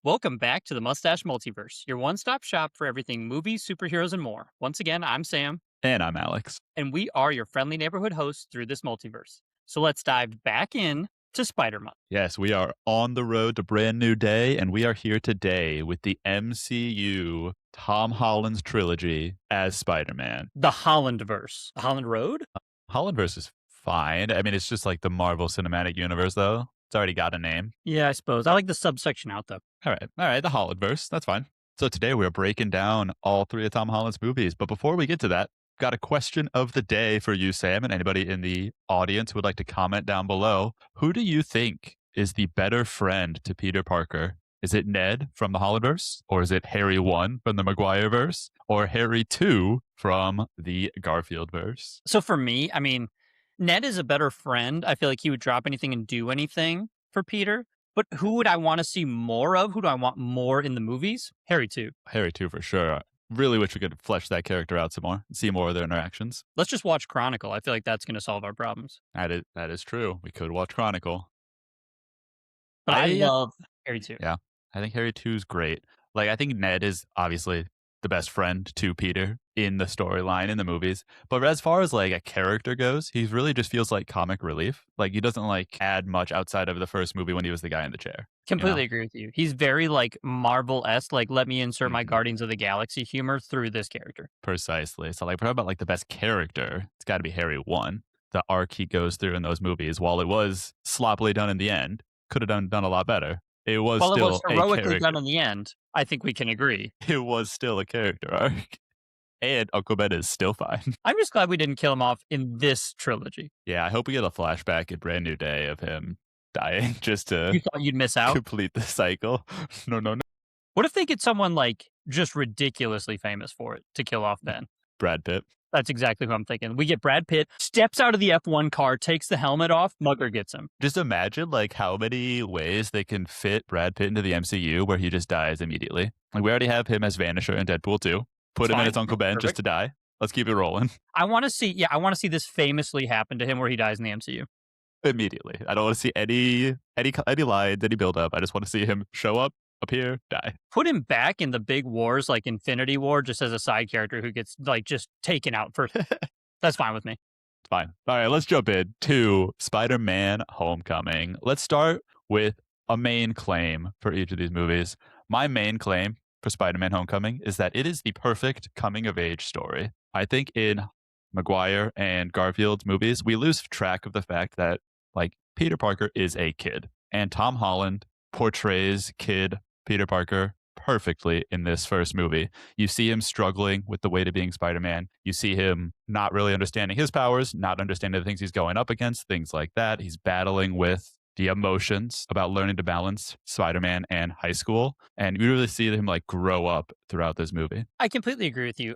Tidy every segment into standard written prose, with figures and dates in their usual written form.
Welcome back to the Mustache Multiverse, your one stop shop for everything movies, superheroes, and more. Once again, I'm Sam, And I'm Alex. and we are your friendly neighborhood hosts through this multiverse. So let's dive back in to Spider Man, Yes, we are on the road to brand new day, and we are here today with the MCU Tom Holland's trilogy as Spider-Man. the Hollandverse. The Holland Road? Hollandverse is fine. I mean, it's just like the Marvel Cinematic Universe, though. It's already got a name. Yeah, I suppose. I like the subsection out, though. All right, the Hollandverse. That's fine. So today we're breaking down all three of Tom Holland's movies. But before we get to that, got a question of the day for you, Sam, and anybody in the audience who would like to comment down below. Who do you think is the better friend to Peter Parker? Is it Ned from the Hollandverse? Or is it Harry 1 from the Maguireverse? Or Harry 2 from the Garfieldverse? So for me, I mean, Ned is a better friend. I feel like he would drop anything and do anything for Peter. But who would I want to see more of? Who do I want more in the movies? Harry, too. Harry 2 for sure. Really wish we could flesh that character out some more and see more of their interactions. Let's just watch Chronicle. I feel like that's going to solve our problems. That is true. We could watch Chronicle. But I love Harry too. Yeah, I think Harry 2 is great. Like, I think Ned is obviously the best friend to Peter in the storyline in the movies. But as far as like a character goes, he really just feels like comic relief. Like, he doesn't like add much outside of the first movie when he was the guy in the chair. Completely agree with you. He's very like Marvel-esque. Like, let me insert my Mhm. Guardians of the Galaxy humor through this character. Precisely. So, like, we're talking about like the best character. It's got to be Harry 1. The arc he goes through in those movies, while it was sloppily done in the end, could have done a lot better. It was While it was still a heroically character. done in the end, I think we can agree. It was still a character arc. And Uncle Ben is still fine. I'm just glad we didn't kill him off in this trilogy. Yeah, I hope we get a flashback in Brand New Day of him dying just You to thought you'd miss out? complete the cycle. No, no, no. What if they get someone like just ridiculously famous for it to kill off Ben? Brad Pitt. That's exactly who I'm thinking. We get Brad Pitt, steps out of the F1 car, takes the helmet off, Mugger gets him. Just imagine like how many ways they can fit Brad Pitt into the MCU where he just dies immediately. Like, we already have him as Vanisher in Deadpool 2. Put him in Fine. as Uncle Ben just Perfect. to die. Let's keep it rolling I want to see this famously happen to him where he dies in the MCU. immediately. I don't want to see any lines, any build up. I just want to see him show up, appear, die. Put him back in the big wars like Infinity War just as a side character who gets like just taken out for that's fine with me. It's fine. All right, let's jump in to Spider-Man Homecoming. Let's start with a main claim for each of these movies. My main claim for Spider-Man Homecoming is that it is the perfect coming of age story. I think in Maguire and Garfield's movies, we lose track of the fact that like Peter Parker is a kid, and Tom Holland portrays kid Peter Parker perfectly in this first movie. You see him struggling with the weight of being Spider-Man. You see him not really understanding his powers, not understanding the things he's going up against, things like that. He's battling with the emotions about learning to balance Spider-Man and high school. And you really see him like grow up throughout this movie. I completely agree with you.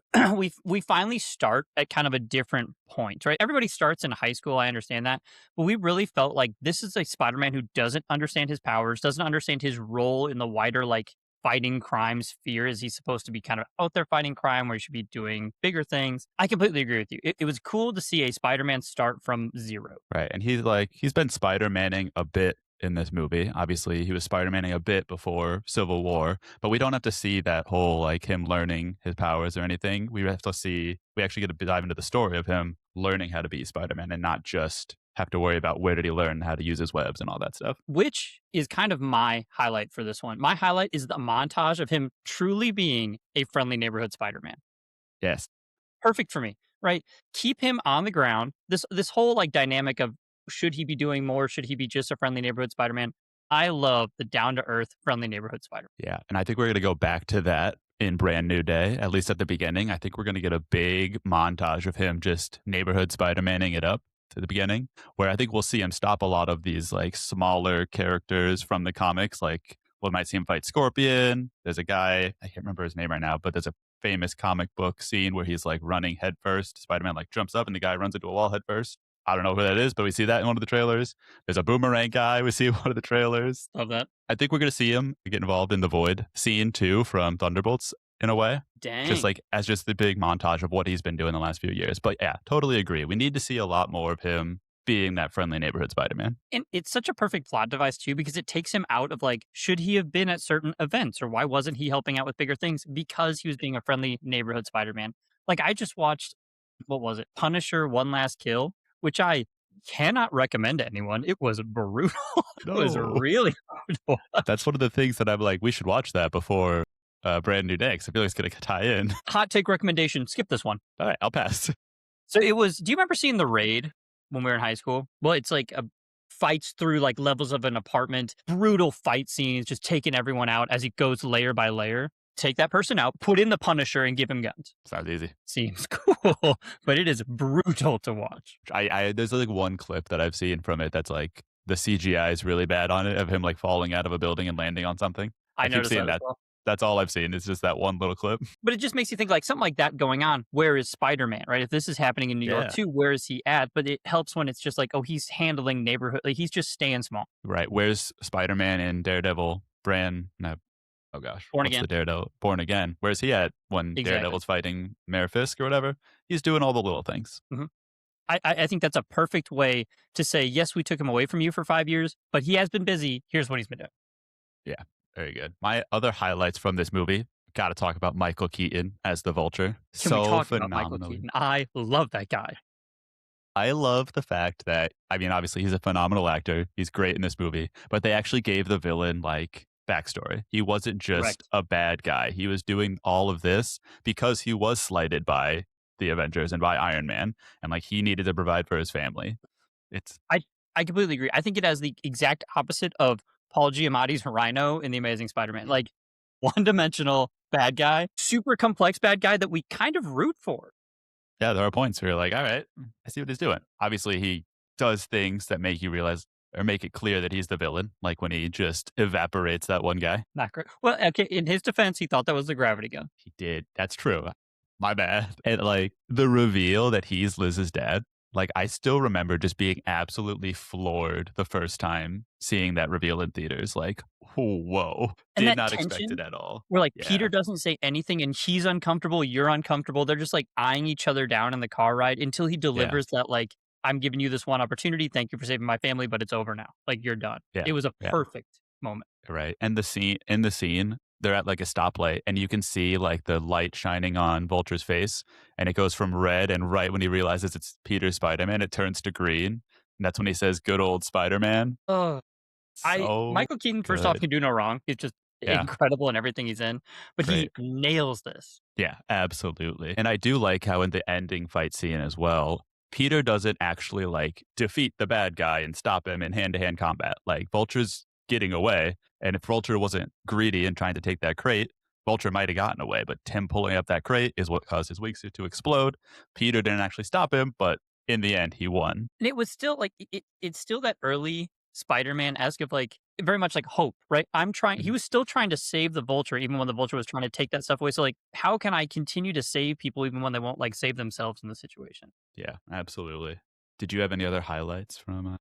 We finally start at kind of a different point, right? Everybody starts in high school, I understand that, but we really felt like this is a Spider-Man who doesn't understand his powers, doesn't understand his role in the wider like fighting crime sphere. Is he supposed to be kind of out there fighting crime where he should be doing bigger things? I completely agree with you. It was cool to see a Spider-Man start from zero. Right. And he's been Spider-Manning a bit in this movie. Obviously, he was Spider-Manning a bit before Civil War, but we don't have to see that whole like him learning his powers or anything. We actually get to dive into the story of him learning how to be Spider-Man and not just have to worry about where did he learn how to use his webs and all that stuff. Which is kind of my highlight for this one. My highlight is the montage of him truly being a friendly neighborhood Spider-Man. Yes. Perfect for me, right? Keep him on the ground. This whole like dynamic of should he be doing more? Should he be just a friendly neighborhood Spider-Man? I love the down-to-earth friendly neighborhood Spider-Man. Yeah. And I think we're going to go back to that in Brand New Day, at least at the beginning. I think we're going to get a big montage of him just neighborhood Spider-Manning it up to the beginning, where I think we'll see him stop a lot of these like smaller characters from the comics. Like, we might see him fight Scorpion. There's a guy, I can't remember his name right now, but there's a famous comic book scene where he's like running headfirst. Spider-Man like jumps up and the guy runs into a wall headfirst. I don't know who that is, but we see that in one of the trailers. There's a boomerang guy we see in one of the trailers. Love that. I think we're going to see him get involved in the Void scene too from Thunderbolts in a way. Dang. Just like as just the big montage of what he's been doing the last few years. But yeah, totally agree. We need to see a lot more of him being that friendly neighborhood Spider-Man. And it's such a perfect plot device too, because it takes him out of like, should he have been at certain events or why wasn't he helping out with bigger things? Because he was being a friendly neighborhood Spider-Man. Like I just watched, what was it? Punisher One Last Kill, which I cannot recommend to anyone. It was brutal. It was No. really hard to watch. That's one of the things that I'm like, we should watch that before Brand New Day, 'cause I feel like it's going to tie in. Hot take recommendation, skip this one. All right, I'll pass. So it was, do you remember seeing The Raid when we were in high school? Well, it's like a fights through like levels of an apartment, brutal fight scenes, just taking everyone out as he goes layer by layer. Take that person out, put in the Punisher, and give him guns. Sounds easy. Seems cool, but it is brutal to watch. There's like one clip that I've seen from it that's like the CGI is really bad on it of him like falling out of a building and landing on something. I I keep noticed seeing that as that. well. That's all I've seen. It's just that one little clip. But it just makes you think like something like that going on. Where is Spider-Man, right? If this is happening in New York Yeah. too, where is he at? But it helps when it's just like, oh, he's handling neighborhood. Like he's just staying small. Right. Where's Spider-Man and Daredevil brand? No. Oh gosh. Born What's Again. the Daredevil? Born Again. Where's he at when Exactly. Daredevil's fighting Mayor Fisk or whatever? He's doing all the little things. I think that's a perfect way to say, yes, we took him away from you for 5 years, but he has been busy. Here's what he's been doing. Yeah. Very good. My other highlights from this movie, got to talk about Michael Keaton as the Vulture. Can So we talk phenomenally. about Michael Keaton? I love that guy. I love the fact that, I mean, obviously he's a phenomenal actor. He's great in this movie, but they actually gave the villain like backstory. He wasn't just Correct. a bad guy. He was doing all of this because he was slighted by the Avengers and by Iron Man, and like he needed to provide for his family. It's I completely agree. I think it has the exact opposite of Paul Giamatti's Rhino in The Amazing Spider-Man. Like one-dimensional bad guy, super complex bad guy that we kind of root for. yeah, there are points where you're like, all right, I see what he's doing. Obviously, he does things that make you realize or make it clear that he's the villain, like when he just evaporates that one guy. Not great. Well, okay, in his defense, he thought that was the gravity gun. He did. That's true. My bad. And like the reveal that he's Liz's dad, like I still remember just being absolutely floored the first time seeing that reveal in theaters. Like, oh, whoa. And Did that not expect tension it at all. where like Yeah. Peter doesn't say anything and he's uncomfortable, you're uncomfortable. They're just like eyeing each other down in the car ride until he delivers that like, I'm giving you this one opportunity. Thank you for saving my family, but it's over now. Like you're done. Yeah. It was a Yeah. perfect moment. Right. And in the scene, they're at like a stoplight and you can see like the light shining on Vulture's face and it goes from red and right when he realizes it's Peter Spider-Man, it turns to green. And that's when he says, good old Spider-Man. Oh, So Michael Keaton, first off, good. can do no wrong. He's just Yeah. incredible in everything he's in. But Great. he nails this. Yeah, absolutely. And I do like how in the ending fight scene as well, Peter doesn't actually like defeat the bad guy and stop him in hand-to-hand combat. Like Vulture's getting away, and if Vulture wasn't greedy and trying to take that crate, Vulture might have gotten away. But Tim pulling up that crate is what caused his wingsuit to explode. Peter didn't actually stop him, but in the end, he won. And it was still like it's still that early Spider-Man-esque of like very much like hope, right? He was still trying to save the Vulture even when the Vulture was trying to take that stuff away. So like how can I continue to save people even when they won't like save themselves in the situation? Yeah, absolutely. Did you have any other highlights from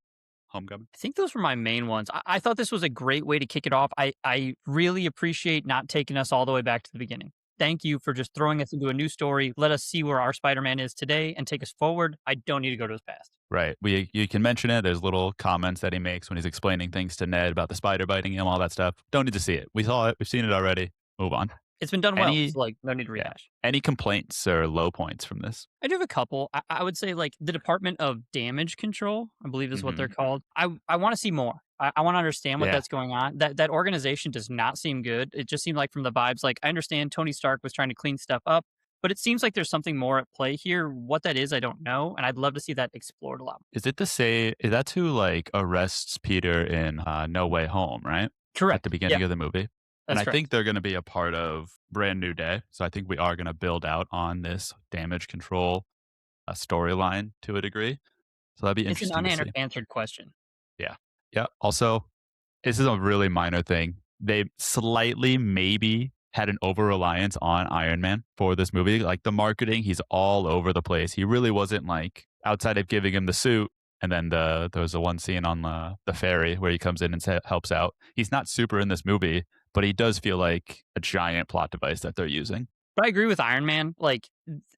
Homecoming? I think those were my main ones. I thought this was a great way to kick it off. I really appreciate not taking us all the way back to the beginning. Thank you for just throwing us into a new story. Let us see where our Spider-Man is today and take us forward. I don't need to go to his past. Right. You can mention it. There's little comments that he makes when he's explaining things to Ned about the spider biting him, all that stuff. Don't need to see it. We saw it. We've seen it already. Move on. It's been done well. Any- So like no need to rehash. Any complaints or low points from this? I do have a couple. I would say like the Department of Damage Control, I believe is what they're called. I want to see more. I want to understand what Yeah. that's going on. That organization does not seem good. It just seemed like from the vibes, like I understand Tony Stark was trying to clean stuff up, but it seems like there's something more at play here. What that is, I don't know, and I'd love to see that explored a lot. Is that's who like arrests Peter in No Way Home, right? Correct. At the beginning Yeah, of the movie. And that's I correct. think they're going to be a part of Brand New Day. So I think we are going to build out on this damage control storyline to a degree. So that'd be It's an interesting to see. unanswered question. Yeah. Yeah. Also, this is a really minor thing. They slightly maybe had an over reliance on Iron Man for this movie. Like the marketing, he's all over the place. He really wasn't like outside of giving him the suit. And then there was the one scene on the ferry where he comes in and helps out. He's not super in this movie, but he does feel like a giant plot device that they're using. But I agree with Iron Man. Like,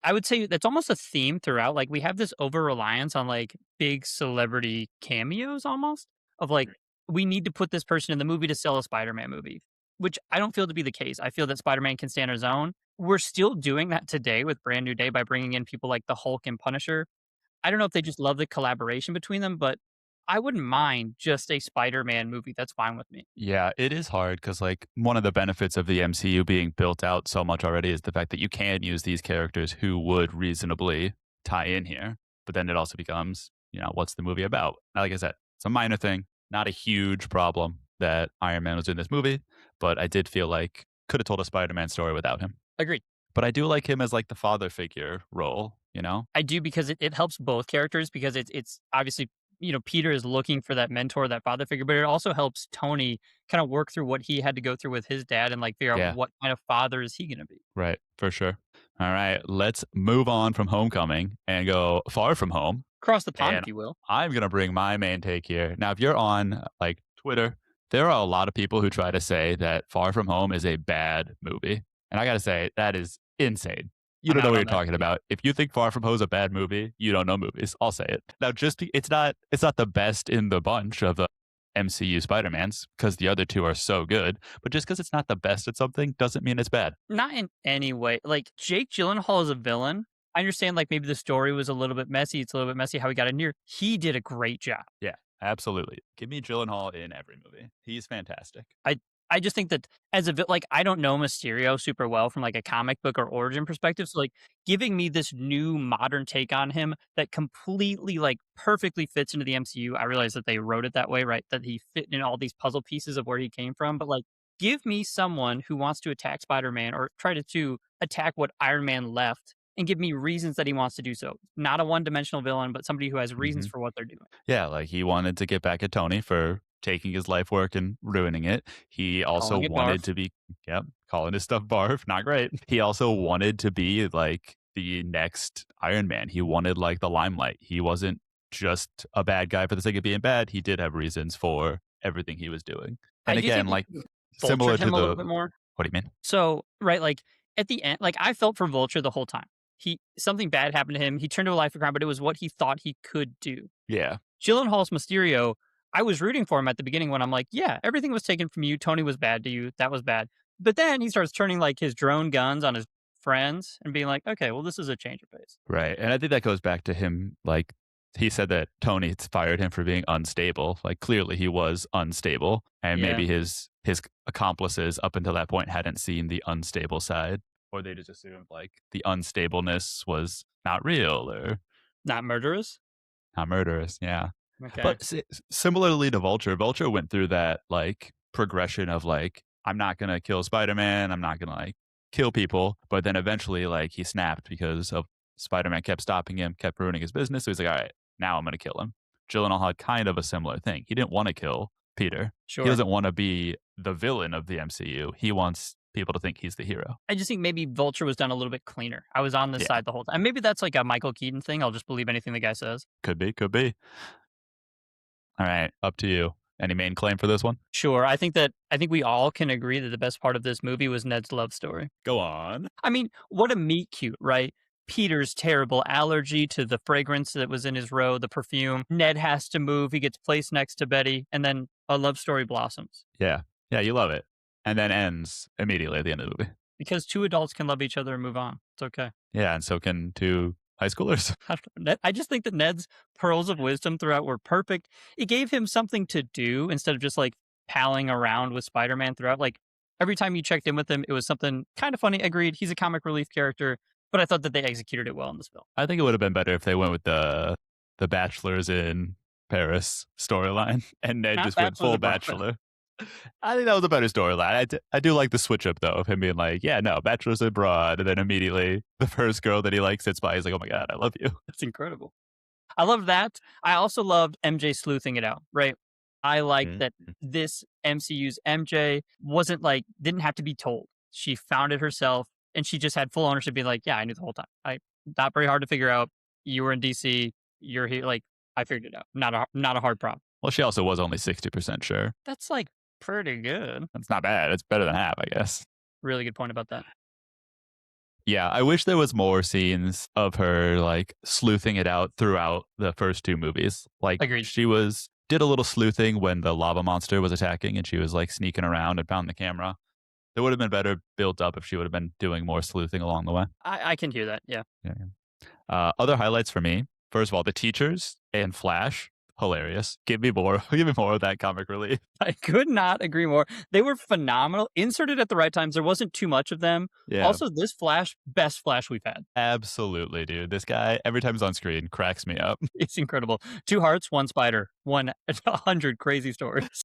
I would say that's almost a theme throughout. Like, we have this over reliance on like big celebrity cameos almost of like, we need to put this person in the movie to sell a Spider-Man movie, which I don't feel to be the case. I feel that Spider-Man can stand on his own. We're still doing that today with Brand New Day by bringing in people like the Hulk and Punisher. I don't know if they just love the collaboration between them, but I wouldn't mind just a Spider-Man movie. That's fine with me. Yeah, it is hard because, like, one of the benefits of the MCU being built out so much already is the fact that you can use these characters who would reasonably tie in here. But then it also becomes, what's the movie about? Like I said, it's a minor thing, not a huge problem that Iron Man was in this movie, but I did feel like could have told a Spider-Man story without him. Agreed. But I do like him as like the father figure role, you know? I do because it helps both characters because it's obviously Peter is looking for that mentor, that father figure, but it also helps Tony kind of work through what he had to go through with his dad and like figure out Yeah, what kind of father is he going to be. right, for sure. All right, let's move on from Homecoming and go Far From Home. Cross the pond, And if you will. I'm going to bring my main take here. Now, if you're on like Twitter, there are a lot of people who try to say that Far From Home is a bad movie. And I got to say, that is insane. You I'm don't know out what on you're that talking take. about. If you think Far From Home is a bad movie, you don't know movies. I'll say it. Now, it's not the best in the bunch of the MCU Spider-Mans because the other two are so good, but just because it's not the best at something doesn't mean it's bad. Not in any way. Like Jake Gyllenhaal is a villain. I understand like maybe the story was a little bit messy. It's a little bit messy how he got in here. He did a great job. Yeah, absolutely. Give me Gyllenhaal in every movie. He's fantastic. I just think that as a like I don't know Mysterio super well from like a comic book or origin perspective. So like giving me this new modern take on him that completely like perfectly fits into the MCU. I realize that they wrote it that way, right? That he fit in all these puzzle pieces of where he came from. But like give me someone who wants to attack Spider-Man or try to attack what Iron Man left and give me reasons that he wants to do so. Not a one-dimensional villain, but somebody who has reasons hmm for what they're doing. Yeah, like he wanted to get back at Tony for taking his life work and ruining it. He also Calling it wanted Barf. to be, yep, calling his stuff barf. Not great. He also wanted to be like the next Iron Man. He wanted like the limelight. He wasn't just a bad guy for the sake of being bad. He did have reasons for everything he was doing. I And do again, think like we similar vultured to him a little the, bit more. what do you mean? So, right, like at the end, like I felt for Vulture the whole time. He something bad happened to him. He turned to a life of crime, but it was what he thought he could do. Yeah, Gyllenhaal's Mysterio, I was rooting for him at the beginning when I'm like, yeah, everything was taken from you. Tony was bad to you. That was bad. But then he starts turning like his drone guns on his friends and being like, okay, well, this is a change of pace. right. And I think that goes back to him, like, he said that Tony fired him for being unstable. Like clearly he was unstable, and Yeah, maybe his accomplices up until that point hadn't seen the unstable side, or they just assumed like the unstableness was not real or not murderous. not murderous. Yeah, Okay. but similarly to Vulture, Vulture went through that like progression of like I'm not gonna kill Spider-Man, I'm not gonna like kill people, but then eventually like he snapped because of Spider-Man kept stopping him, kept ruining his business. So he's like, all right, now I'm gonna kill him. Gyllenhaal had kind of a similar thing. He didn't want to kill Peter. He Sure. doesn't want to be the villain of the MCU. He wants people to think he's the hero. I just think maybe Vulture was done a little bit cleaner. I was on this Yeah, side the whole time. And maybe that's like a Michael Keaton thing. I'll just believe anything the guy says. could be, could be. All right, up to you. Any main claim for this one? Sure. I think we all can agree that the best part of this movie was Ned's love story. Go on. I mean, what a meet cute, right? Peter's terrible allergy to the fragrance that was in his row, the perfume. Ned has to move. He gets placed next to Betty, and then a love story blossoms. Yeah, yeah, you love it, and then ends immediately at the end of the movie. Because two adults can love each other and move on. It's okay. Yeah, and so can two high schoolers. I don't know. I just think that Ned's pearls of wisdom throughout were perfect. It gave him something to do instead of just like palling around with Spider-Man throughout. Like every time you checked in with him, it was something kind of funny. Agreed. He's a comic relief character, but I thought that they executed it well in this film. I think it would have been better if they went with the bachelors in Paris storyline, and Ned Not just went full bachelor. bachelor. I think that was a better storyline. I do like the switch up though of him being like, yeah, no, bachelor's abroad, and then immediately the first girl that he like sits by, he's like, oh my god, I love you. That's incredible. I love that. I also loved MJ sleuthing it out, right? I like Mm. that this MCU's MJ wasn't like, didn't have to be told. She found it herself and she just had full ownership, being like, yeah, I knew the whole time. Not very hard to figure out. You were in DC, you're here. Like, I figured it out. Not a hard problem. Well, she also was only 60% sure. That's like pretty good. That's not bad. It's better than half, I guess. Really good point about that. Yeah, I wish there was more scenes of her like sleuthing it out throughout the first two movies. Like Agreed. she was did a little sleuthing when the lava monster was attacking and she was like sneaking around and found the camera. It would have been better built up if she would have been doing more sleuthing along the way. I can hear that. Yeah. Yeah. Other highlights for me. First of all, the teachers and Flash, hilarious. Give me more. Give me more of that comic relief. I could not agree more. They were phenomenal. Inserted at the right times. There wasn't too much of them. Yeah, Also, this Flash, best Flash we've had. absolutely, dude. This guy, every time he's on screen, cracks me up. It's incredible. Two hearts, one spider, 100 crazy stories.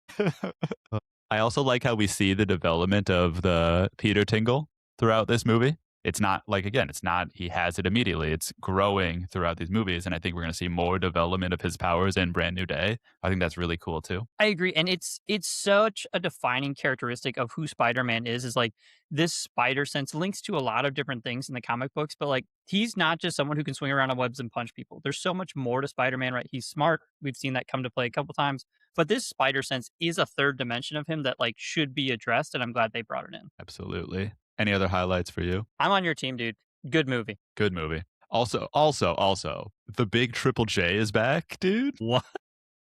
I also like how we see the development of the Peter Tingle throughout this movie. It's not like, again, it's not he has it immediately. It's growing throughout these movies. And I think we're going to see more development of his powers in Brand New Day. I think that's really cool too. I agree, and it's such a defining characteristic of who Spider-Man is like this spider sense links to a lot of different things in the comic books, but like he's not just someone who can swing around on webs and punch people. There's so much more to Spider-Man, right? He's smart. We've seen that come to play a couple times, but this spider sense is a third dimension of him that like should be addressed, and I'm glad they brought it in. Absolutely. Any other highlights for you? I'm on your team, dude. Good movie. Good movie. Also, the big Triple J is back, dude. What?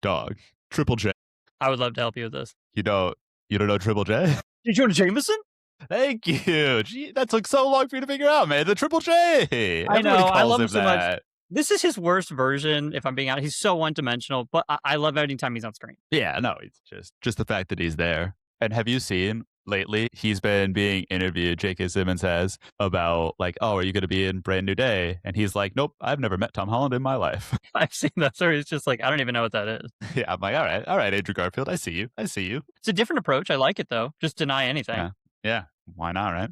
Dog. Triple J. I would love to help you with this. You don't know Triple J? Did you want Jameson? Thank you. Gee, that took so long for you to figure out, man. The Triple J. I know. Everybody I calls love him him so much. that. This is his worst version, if I'm being honest. He's so one-dimensional, but I love every time he's on screen. Yeah, no, it's just the fact that he's there. And have you seen lately? He's been being interviewed. J.K. Simmons has about like, oh, are you going to be in Brand New Day? And he's like, nope, I've never met Tom Holland in my life. I've seen that story. It's just like, I don't even know what that is. Yeah, I'm like, all right, Andrew Garfield, I see you. It's a different approach. I like it, though. Just deny anything. Yeah, why not, right?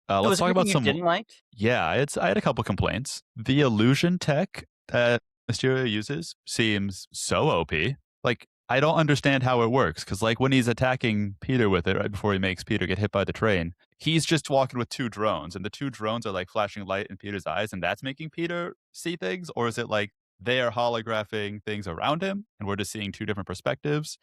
Was Let's there talk about anything some. you didn't like? Yeah, I had a couple complaints. The illusion tech that Mysterio uses seems so OP. Like, I don't understand how it works because, like, when he's attacking Peter with it right before he makes Peter get hit by the train, he's just walking with two drones, and the two drones are like flashing light in Peter's eyes, and that's making Peter see things, or is it like they are holographing things around him, and we're just seeing two different perspectives?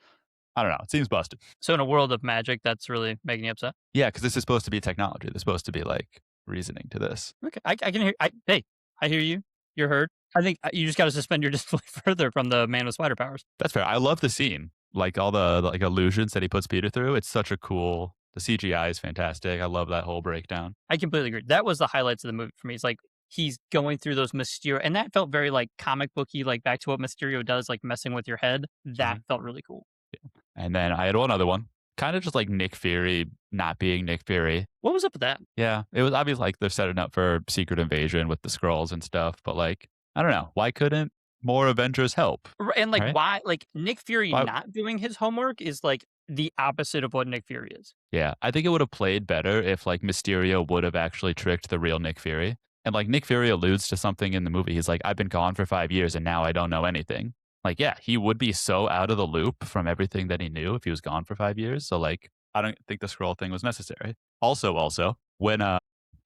I don't know. It seems busted. So in a world of magic, that's really making you upset? Yeah, because this is supposed to be technology. There's supposed to be like reasoning to this. Okay. I can hear. Hey, I hear you. You're heard. I think you just got to suspend your disbelief further from the man with spider powers. That's fair. I love the scene. Like all the like illusions that he puts Peter through. It's such a cool. The CGI is fantastic. I love that whole breakdown. I completely agree. That was the highlights of the movie for me. It's like he's going through those Mysterio, and that felt very like comic booky, like back to what Mysterio does, like messing with your head. That felt really cool. Yeah. And then I had one other one. Kind of just like Nick Fury not being Nick Fury. What was up with that? Yeah. It was obvious like they're setting up for Secret Invasion with the Skrulls and stuff, but like, I don't know. Why couldn't more Avengers help? And like, right? why? Like, Nick Fury Why- not doing his homework is like the opposite of what Nick Fury is. Yeah. I think it would have played better if like Mysterio would have actually tricked the real Nick Fury. And like Nick Fury alludes to something in the movie. He's like, I've been gone for 5 years and now I don't know anything. Like, yeah, he would be so out of the loop from everything that he knew if he was gone for 5 years. So like, I don't think the scroll thing was necessary. Also, when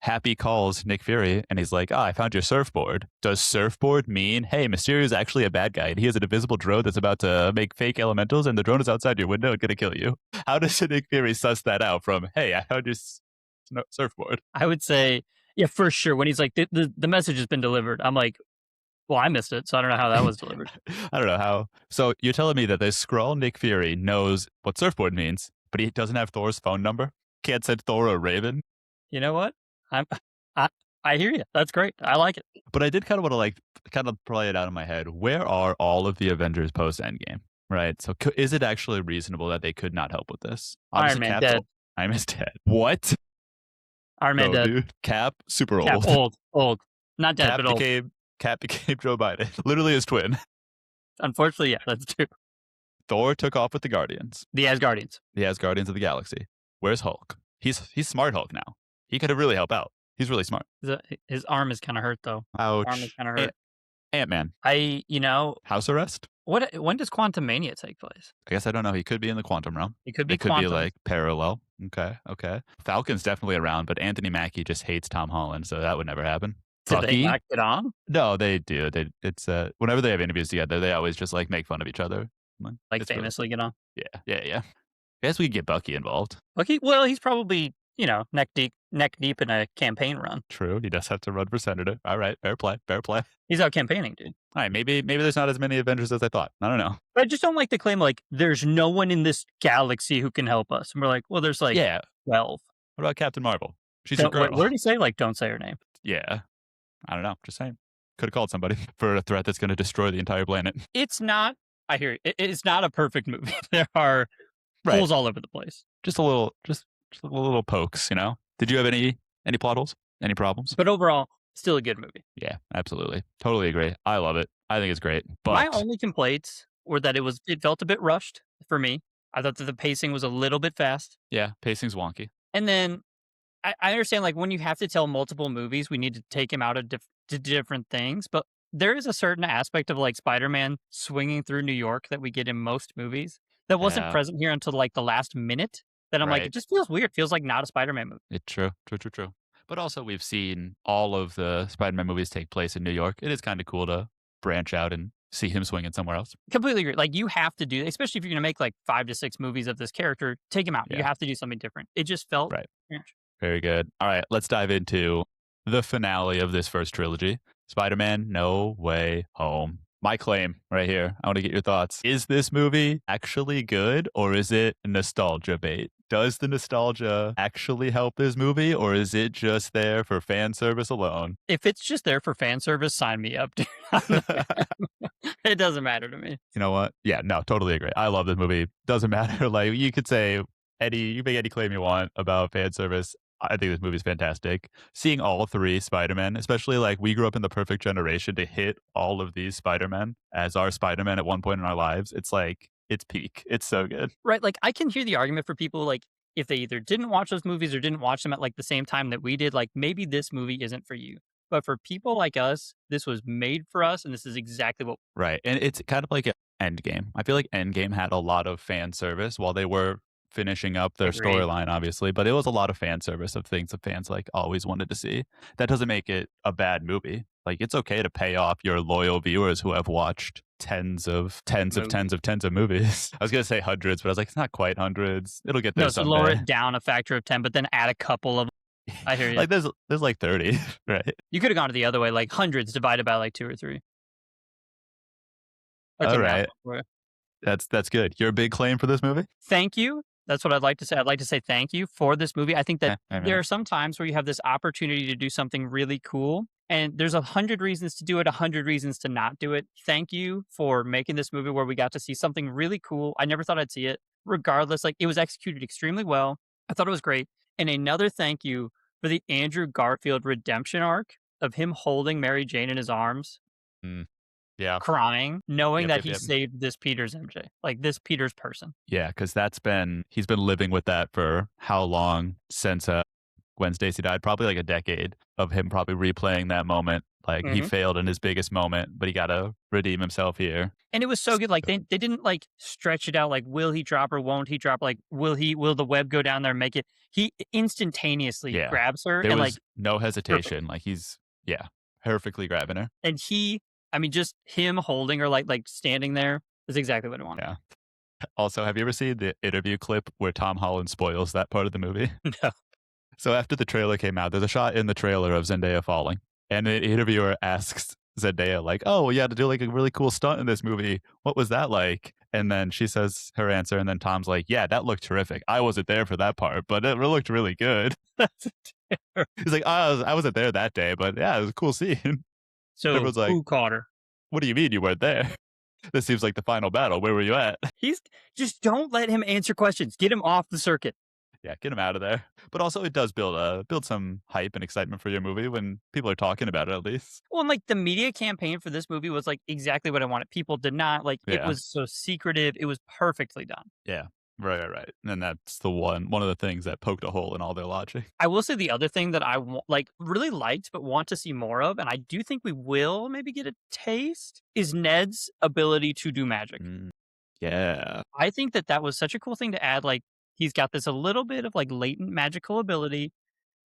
Happy calls Nick Fury and he's like, I found your surfboard. Does surfboard mean, hey, Mysterio is actually a bad guy and he has an invisible drone that's about to make fake elementals and the drone is outside your window and going to kill you? How does Nick Fury suss that out from, hey, I found your surfboard? I would say, yeah, for sure. When he's like, the message has been delivered, I'm like, well, I missed it, so I don't know how that was delivered. I don't know how. So you're telling me that this Skrull Nick Fury knows what surfboard means, but he doesn't have Thor's phone number? Can't send Thor a raven? You know what? I hear you. That's great. I like it. But I did kind of want to like kind of play it out in my head. Where are all of the Avengers post Endgame? Right. So is it actually reasonable that they could not help with this? Iron Man dead. Iron Man's dead. What? Iron Man No, dead. dude. Cap super Cap, old. old. Not dead, but old. Cap became Joe Biden. Literally his twin. Unfortunately, yeah, that's true. Thor took off with the Guardians. The Asgardians. The Asgardians of the Galaxy. Where's Hulk? He's smart Hulk now. He could have really helped out. He's really smart. His arm is kind of hurt, though. Ouch. Arm is kind of hurt. Ant-Man. House arrest? When does Quantum Mania take place? I guess I don't know. He could be in the quantum realm. He could be It could quantum. be like parallel. Okay. Falcon's definitely around, but Anthony Mackie just hates Tom Holland, so that would never happen. Did they Bucky? not get on? No, they do. It's whenever they have interviews together, they always just like make fun of each other. Like It's really- famously get on? Yeah. I guess we could get Bucky involved. Bucky? Well, he's probably, neck deep neck deep in a campaign run. True. He does have to run for senator. All right. Fair play. Fair play. He's out campaigning, dude. All right. Maybe there's not as many Avengers as I thought. I don't know. But I just don't like the claim like there's no one in this galaxy who can help us. And we're like, well, there's like Yeah. 12. What about Captain Marvel? She's a Don't, girl. what did he say? Like, don't say her name. Yeah. I don't know. Just saying. Could have called somebody for a threat that's going to destroy the entire planet. It's not. I hear it's not a perfect movie. There are Right. holes all over the place. Just a little pokes, you know? Did you have any plot holes? Any problems? But overall, still a good movie. Yeah, absolutely. Totally agree. I love it. I think it's great. But My only complaints were that it felt a bit rushed for me. I thought that the pacing was a little bit fast. yeah, pacing's wonky. And then I understand like when you have to tell multiple movies, we need to take him out of to different things. But there is a certain aspect of like Spider-Man swinging through New York that we get in most movies that wasn't Yeah. present here until like the last minute. That I'm like, Right. it just feels weird. Feels like not a Spider-Man movie. It's true. True. But also we've seen all of the Spider-Man movies take place in New York. It is kind of cool to branch out and see him swinging somewhere else. Completely agree. Like you have to do, especially if you're going to make like 5 to 6 movies of this character, take him out. You Yeah. have to do something different. It just felt Right. strange. Very good. All right, let's dive into the finale of this first trilogy. Spider-Man No Way Home. My claim right here. I want to get your thoughts. Is this movie actually good or is it nostalgia bait? Does the nostalgia actually help this movie or is it just there for fan service alone? If it's just there for fan service, sign me up, dude. It doesn't matter to me. You know what? Yeah, no, totally agree. I love this movie. Doesn't matter. Like you could say you make any claim you want about fan service. I think this movie's fantastic. Seeing all 3 Spider-Man, especially like we grew up in the perfect generation to hit all of these Spider-Man as our Spider-Man at one point in our lives. It's like it's peak. It's so good. Right. Like I can hear the argument for people like if they either didn't watch those movies or didn't watch them at like the same time that we did, like maybe this movie isn't for you. But for people like us, this was made for us and this is exactly what Right. And it's kind of like an Endgame. I feel like Endgame had a lot of fan service while they were finishing up their Agreed. storyline, obviously, but it was a lot of fan service of things that fans like always wanted to see. That doesn't make it a bad movie. Like it's okay to pay off your loyal viewers who have watched tens of movies. I was gonna say hundreds, but I was like, it's not quite hundreds. It'll get there No, so someday. lower it down a factor of 10, but then add a couple of I hear you. Like there's like 30, right? You could have gone to the other way, like hundreds divided by like 2 or 3. That's All a math right. one for you. That's good. You're a big claim for this movie? Thank you. That's what I'd like to say. I'd like to say thank you for this movie. I think that Yeah, there are some times where you have this opportunity to do something really cool, and there's 100 reasons to do it, 100 reasons to not do it. Thank you for making this movie where we got to see something really cool. I never thought I'd see it. Regardless, like it was executed extremely well. I thought it was great. And another thank you for the Andrew Garfield redemption arc of him holding Mary Jane in his arms, Yeah. crying, knowing that he Yep. saved this Peter's MJ, like this Peter's person. Yeah, because he's been living with that for how long since Gwen Stacy died? Probably like a decade of him probably replaying that moment. Like he Mhm. failed in his biggest moment, but he got to redeem himself here. And it was so good. Like they didn't like stretch it out. Like, will he drop or won't he drop? Like, will the web go down there and make it? He instantaneously Yeah. grabs her There and was like, no hesitation. Like he's perfectly grabbing her. and I mean, just him holding her, like standing there is exactly what I wanted. Yeah. Also, have you ever seen the interview clip where Tom Holland spoils that part of the movie? No. So after the trailer came out, there's a shot in the trailer of Zendaya falling. And the interviewer asks Zendaya, like, oh, well, you had to do like a really cool stunt in this movie. What was that like? And then she says her answer. And then Tom's like, yeah, that looked terrific. I wasn't there for that part, but it looked really good. That's terrible. He's like, I wasn't there that day, but yeah, it was a cool scene. So Everyone's like- who caught her? What do you mean you weren't there? This seems like the final battle. Where were you at? He's just don't let him answer questions. Get him off the circuit. Yeah, get him out of there. But also, it does build some hype and excitement for your movie when people are talking about it, at least. Well, and like the media campaign for this movie was like exactly what I wanted. People did not like it Yeah. was so secretive. It was perfectly done. Yeah, right. And that's the one of the things that poked a hole in all their logic. I will say the other thing that I like really liked but want to see more of, and I do think we will maybe get a taste, is Ned's ability to do magic. Yeah. I think that was such a cool thing to add. Like he's got this a little bit of like latent magical ability.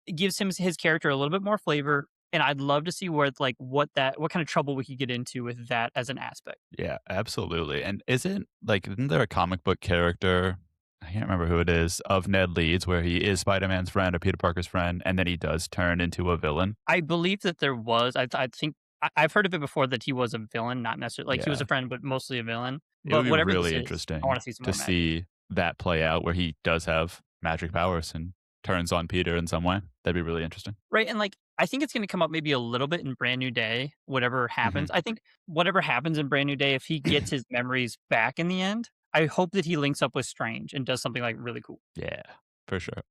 It gives his character a little bit more flavor, and I'd love to see where like what kind of trouble we could get into with that as an aspect. Yeah, absolutely. And isn't there a comic book character I can't remember who it is, of Ned Leeds, where he is Spider-Man's friend or Peter Parker's friend, and then he does turn into a villain. I believe that there was. I think I've heard of it before that he was a villain, not necessarily like he was Yeah. a friend, but mostly a villain. It would But be whatever this really is, I want interesting to see some to more magic. see that play out where he does have magic powers and turns on Peter in some way. That'd be really interesting. Right, and, like, I think it's gonna come up maybe a little bit in Brand New Day, whatever happens. Mhm. I think whatever happens in Brand New Day, if he gets his memories back in the end, I hope that he links up with Strange and does something, like, really cool. Yeah, for sure.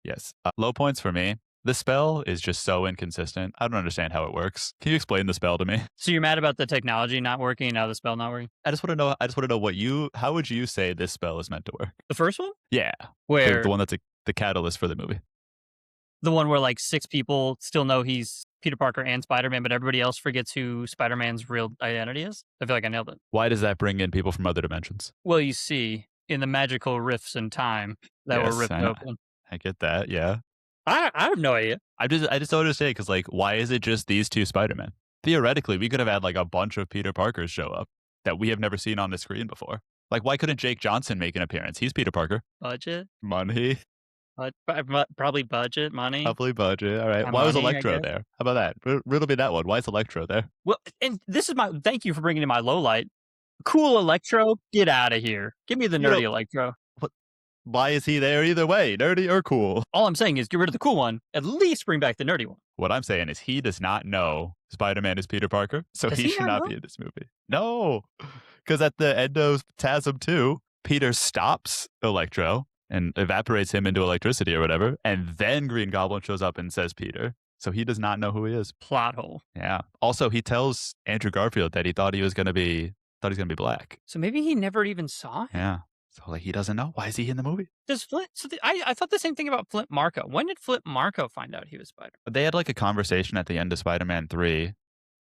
Yes. Low points for me. The spell is just so inconsistent. I don't understand how it works. Can you explain the spell to me? So you're mad about the technology not working and now the spell not working? I just want to know how would you say this spell is meant to work? The first one? Yeah. The Where one that's the catalyst for the movie. the one where, like, 6 people still know he's Peter Parker and Spider-Man, but everybody else forgets who Spider-Man's real identity is? I feel like I nailed it. Why does that bring in people from other dimensions? Well, you see, in the magical rifts in time that were Yes, ripped open. I get that. Yeah. I have no idea. I just don't understand because like, why is it just these two Spider-Men? Theoretically, we could have had like a bunch of Peter Parkers show up that we have never seen on the screen before. Like, why couldn't Jake Johnson make an appearance? He's Peter Parker. Budget? Money, Probably budget, money. probably budget. All right. My Why was money, I Electro guess. there? How about that? Riddle me that one. Why is Electro there? Well, and this is my thank you for bringing in my low light. Cool Electro, get out of here. Give me the You know, nerdy Electro. what? Why is he there either way? Nerdy or cool? All I'm saying is get rid of the cool one. At least bring back the nerdy one. What I'm saying is he does not know Spider-Man is Peter Parker, so Does he he should not not know? be in this movie. No, because at the end of TASM 2, Peter stops Electro and evaporates him into electricity or whatever, and then Green Goblin shows up and says Peter. So he does not know who he is. Plot hole. Yeah. Also, he tells Andrew Garfield that he thought he was going to be black. So maybe he never even saw it. Yeah. So like he doesn't know. Why is he in the movie? Does Flint? I thought the same thing about Flint Marco. When did Flint Marco find out he was Spider? They had like a conversation at the end of Spider-Man 3,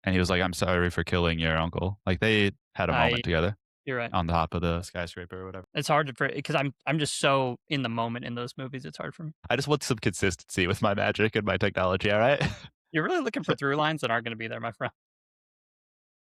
and he was like, "I'm sorry for killing your uncle." Like they had a moment together You're right. on the top of the skyscraper or whatever. It's hard for because I'm just so in the moment in those movies. It's hard for me. I just want some consistency with my magic and my technology. All right. You're really looking for through lines that aren't going to be there, my friend.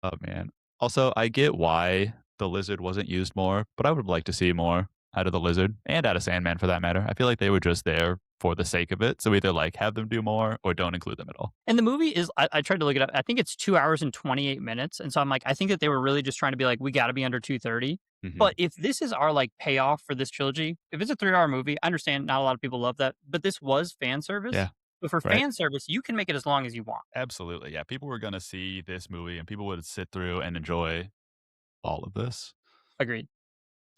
Oh man. Also, I get why the lizard wasn't used more, but I would like to see more out of the lizard and out of Sandman for that matter. I feel like they were just there for the sake of it. So either like have them do more or don't include them at all. And the movie is, I tried to look it up. I think it's 2 hours and 28 minutes. And so I'm like, I think that they were really just trying to be like, we got to be under 2:30. Mhm. But if this is our like payoff for this trilogy, if it's a 3 hour movie, I understand not a lot of people love that, but this was fan service. Yeah. But for Right. fan service, you can make it as long as you want. Absolutely. Yeah. People were going to see this movie and people would sit through and enjoy all of this. Agreed.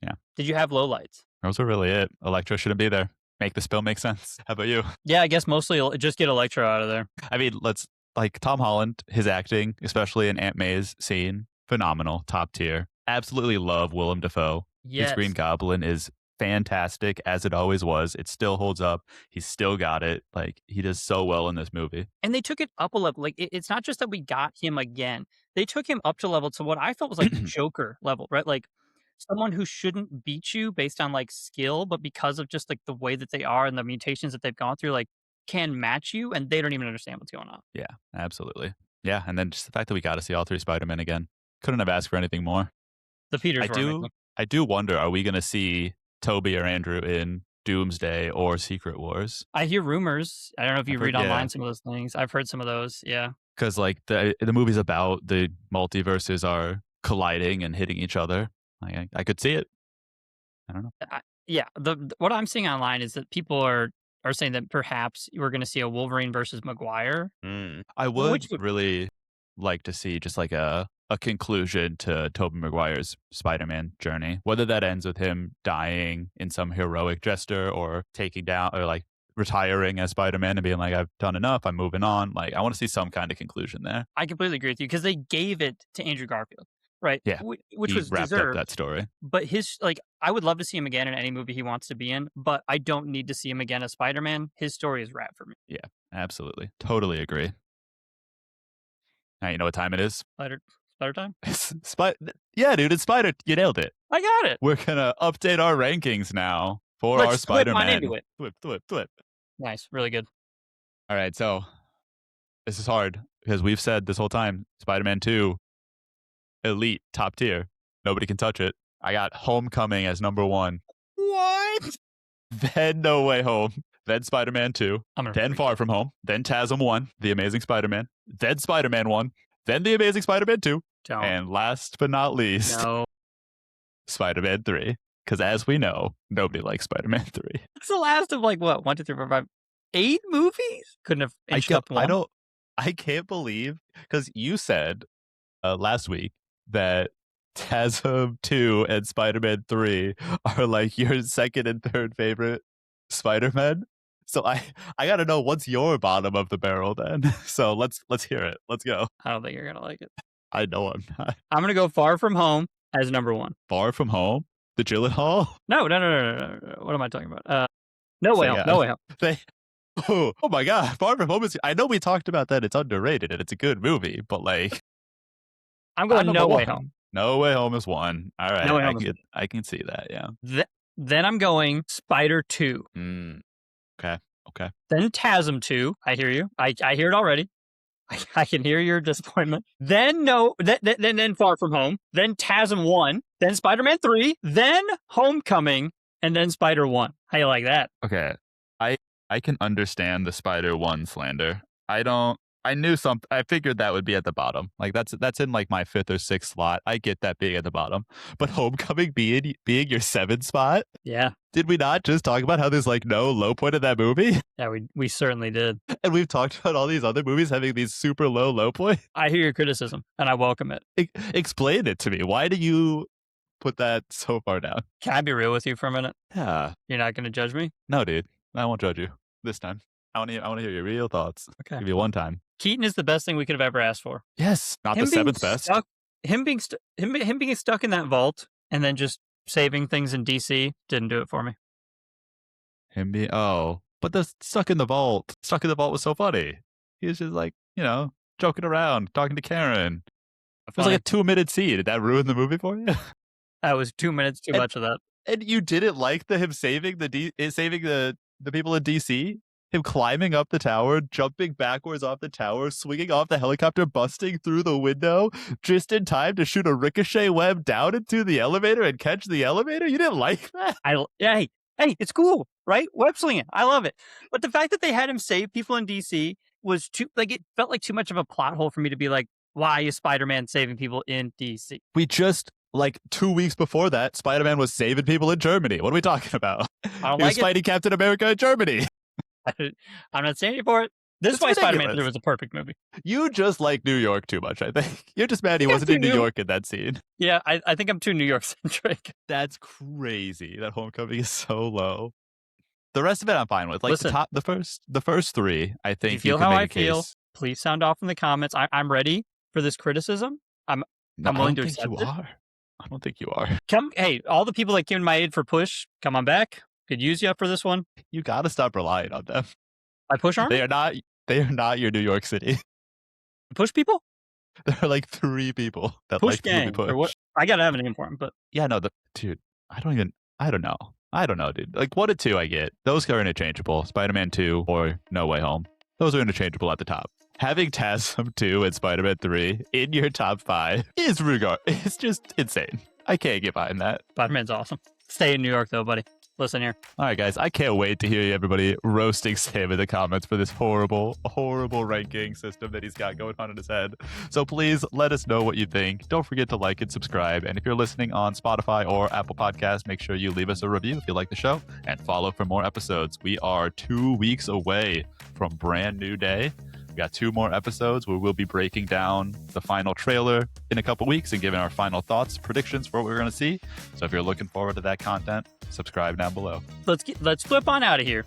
Yeah. Did you have low lights? Those are really it. Electro shouldn't be there. Make the spell make sense. How about you? Yeah, I guess mostly just get Electro out of there. I mean, let's like Tom Holland, his acting, especially in Aunt May's scene, phenomenal, top tier. Absolutely love Willem Dafoe. Yes. His Green Goblin is fantastic as it always was. It still holds up. He's still got it. Like he does so well in this movie. And they took it up a level. Like it's not just that we got him again. They took him up to level to what I felt was like Joker level, right? Like someone who shouldn't beat you based on like skill, but because of just like the way that they are and the mutations that they've gone through, like can match you and they don't even understand what's going on. Yeah, absolutely. Yeah, and then just the fact that we got to see all three Spider-Men again. Couldn't have asked for anything more. The Peters I do wonder, are we going to see Toby or Andrew in Doomsday or Secret Wars? I hear rumors. I don't know if you I've read heard- online yeah. some of those things. I've heard some of those. Yeah. Because like the movie's about the multiverses are colliding and hitting each other. Like I could see it. I don't know. Yeah. What I'm seeing online is that people are saying that perhaps we're going to see a Wolverine versus Maguire. I would Which would- really like to see just like a conclusion to Tobey Maguire's Spider-Man journey. Whether that ends with him dying in some heroic gesture or taking down or like retiring as Spider-Man and being like, I've done enough, I'm moving on. Like I want to see some kind of conclusion there. I completely agree with you because they gave it to Andrew Garfield, right? Yeah, Which he was wrapped deserved. up that story. But his like, I would love to see him again in any movie he wants to be in, but I don't need to see him again as Spider-Man. His story is wrapped for me. Yeah, absolutely. Totally agree. Now you know what time it is? Spider time. Yeah, dude, it's Spider. You nailed it. I got it. We're gonna update our rankings now for Let's our flip on Spider-Man. into it. Flip. Nice, really good. All right, so this is hard because we've said this whole time Spider-Man 2, elite, top tier. Nobody can touch it. I got Homecoming as number 1. What? then No Way Home, then Spider-Man 2, I'm gonna then freak Far out. From Home, then TASM 1, The Amazing Spider-Man, then Spider-Man 1, then The Amazing Spider-Man 2, Don't. and last but not least, No. Spider-Man 3. Because as we know, nobody likes Spider-Man 3. It's the last of like what? 1, 2, 3, 4, 5, 8 movies? Couldn't have inched up one. I can't believe, because you said last week that TASM 2 and Spider-Man 3 are like your second and third favorite Spider-Man. So I gotta know what's your bottom of the barrel then. So let's hear it. Let's go. I don't think you're gonna like it. I know I'm not. I'm gonna go Far From Home as number 1. Far From Home? The Gyllenhaal? No. What am I talking about? No Way Home. No Way Home. Oh my god, Far From Home is. I know we talked about that. It's underrated and it's a good movie, but like, I'm going No Way Home. No Way Home is 1. All right, No Way Home I can see that. Yeah. Then I'm going Spider 2. Okay. Then TASM 2. I hear you. I hear it already. I can hear your disappointment. Then then Far From Home. Then TASM 1. Then Spider-Man 3. Then Homecoming. And then Spider 1. How you like that? Okay. I can understand the Spider 1 slander. I figured that would be at the bottom. Like that's in like my 5th or 6th slot. I get that being at the bottom. But Homecoming being your 7th spot? Yeah. Did we not just talk about how there's like no low point in that movie? Yeah, we certainly did. And we've talked about all these other movies having these super low points. I hear your criticism and I welcome it. Explain it to me. Why do you put that so far down? Can I be real with you for a minute? Yeah. You're not going to judge me? No, dude. I won't judge you this time. I want to hear your real thoughts. Okay. Give you one time. Keaton is the best thing we could have ever asked for. Yes, not the 7th best. Him being stuck in that vault and then just saving things in DC didn't do it for me. But the stuck in the vault was so funny. He was just like, joking around, talking to Karen. It was like a 2-minute scene. Did that ruin the movie for you? That was 2 minutes too much of that. And you didn't like him saving the people in DC? Him climbing up the tower, jumping backwards off the tower, swinging off the helicopter, busting through the window just in time to shoot a ricochet web down into the elevator and catch the elevator? You didn't like that? Hey, it's cool, right? Web slinging. I love it. But the fact that they had him save people in DC was it felt like too much of a plot hole for me to be like, why is Spider-Man saving people in DC? We just, 2 weeks before that, Spider-Man was saving people in Germany. What are we talking about? I don't he was fighting Captain America in Germany. I'm not saying you for it. This is why Spider-Man 3 was a perfect movie. You just like New York too much, I think. You're just mad he wasn't in New York in that scene. Yeah, I think I'm too New York-centric. That's crazy. That Homecoming is so low. The rest of it I'm fine with. Like, listen, the first 3, I think you feel how I feel. Please sound off in the comments. I'm ready for this criticism. I'm willing to accept it. I don't think you are. Hey, all the people that came to my aid for Push, come on back. Could use you for this one. You gotta stop relying on them. I Push Army? They are not your New York City. Push people? There are 3 people that Push like gang. Push. Or what? I gotta have a name for them, but yeah, no, dude. I don't know, dude. 1 and 2 I get. Those are interchangeable. Spider-Man 2 or No Way Home. Those are interchangeable at the top. Having TASM 2 and Spider-Man 3 in your top 5 it's just insane. I can't get behind that. Spider-Man's awesome. Stay in New York though, buddy. Listen here. All right, guys. I can't wait to hear everybody roasting Sam in the comments for this horrible ranking system that he's got going on in his head. So please let us know what you think. Don't forget to like and subscribe. And if you're listening on Spotify or Apple Podcasts, make sure you leave us a review if you like the show and follow for more episodes. We are 2 weeks away from Brand New Day. We got 2 more episodes where we'll be breaking down the final trailer in a couple weeks and giving our final thoughts, predictions for what we're going to see. So if you're looking forward to that content, subscribe down below. Let's flip on out of here.